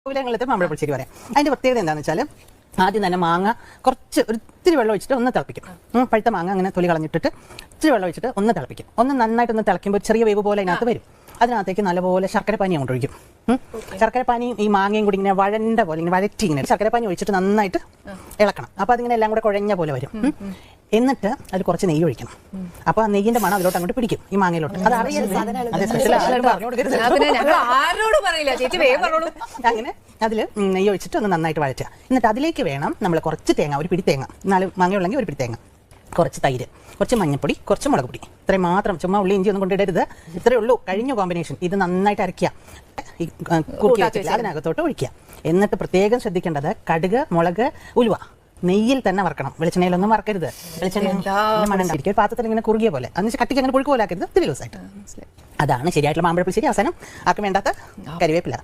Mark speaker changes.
Speaker 1: വിലങ്ങളത്തെ മാമ്പഴപ്പുളിശ്ശേരി പറയാം. അതിന്റെ പ്രത്യേകത എന്താണെന്ന് വെച്ചാൽ ആദ്യം തന്നെ മാങ്ങ കുറച്ച് ഒത്തിരി വെള്ളം ഒഴിച്ചിട്ട് ഒന്ന് തിളപ്പിക്കും. പഴുത്ത മാങ്ങ അങ്ങനെ തൊലി കളഞ്ഞിട്ടിട്ട് ഇത്തിരി വെള്ളം ഒഴിച്ചിട്ട് ഒന്ന് തിളപ്പിക്കും. ഒന്ന് നന്നായിട്ടൊന്ന് തിളയ്ക്കുമ്പോൾ ചെറിയ വേവ് പോലെ അതിനകത്ത് വരും. അതിനകത്തേക്ക് നല്ലപോലെ ശർക്കരപ്പാനി കൊണ്ടൊഴിക്കും. ശർക്കരപ്പാനി ഈ മാങ്ങയും കൂടി ഇങ്ങനെ വഴണ്ട പോലെ ഇങ്ങനെ വഴറ്റി ഇങ്ങനെ ശർക്കരപ്പാനി ഒഴിച്ചിട്ട് നന്നായിട്ട് ഇളക്കണം. അപ്പോൾ അതിങ്ങനെ എല്ലാം കൂടെ കുഴഞ്ഞ പോലെ വരും. എന്നിട്ട് അതിൽ കുറച്ച് നെയ്യ് ഒഴിക്കണം. അപ്പോൾ ആ നെയ്യിന്റെ മണം അതിലോട്ട് അങ്ങോട്ട് പിടിക്കും, ഈ മാങ്ങയിലോട്ട്. അത് അറിയരുത്, അങ്ങനെ അതിൽ നെയ്യ് ഒഴിച്ചിട്ട് ഒന്ന് നന്നായിട്ട് വഴറ്റുക. എന്നിട്ട് അതിലേക്ക് വേണം നമ്മൾ കുറച്ച് തേങ്ങ, ഒരു പിടി തേങ്ങ, 4 മാങ്ങയുള്ളെങ്കിൽ ഒരു പിടി തേങ്ങ, കുറച്ച് തൈര്, കുറച്ച് മഞ്ഞൾപ്പൊടി, കുറച്ച് മുളക് പൊടി, ഇത്രയും മാത്രം. ചുമ്മാ ഉള്ളി ഇഞ്ചി ഒന്നും കൊണ്ടിടരുത്. ഇത്രയേ ഉള്ളൂ, കഴിഞ്ഞ കോമ്പിനേഷൻ. ഇത് നന്നായിട്ട് അരയ്ക്കുക, കുറുക്കി വെച്ചിട്ട് അതിനകത്തോട്ട് ഒഴിക്കുക. എന്നിട്ട് പ്രത്യേകം ശ്രദ്ധിക്കേണ്ടത് കടുക്, മുളക്, ഉലുവ നെയ്യിൽ തന്നെ വറക്കണം, വെളിച്ചെണ്ണയിലൊന്നും വറക്കരുത്. വെളിച്ചെണ്ണ മണ്ണായിരിക്കും ഒരു പാത്രത്തിൽ ഇങ്ങനെ കുറുകിയ പോലെ, അതിന് കട്ടിക്ക് അങ്ങനെ പുഴുക്ക് പോലെ ആക്കരുത്, ഒത്തിരി ലൂസായിട്ട്. അതാണ് ശരിയായിട്ടുള്ള മാമ്പഴപ്പുളിശ്ശേരി. അവസാനം ആർക്കും വേണ്ടാത്ത കരിവേപ്പില.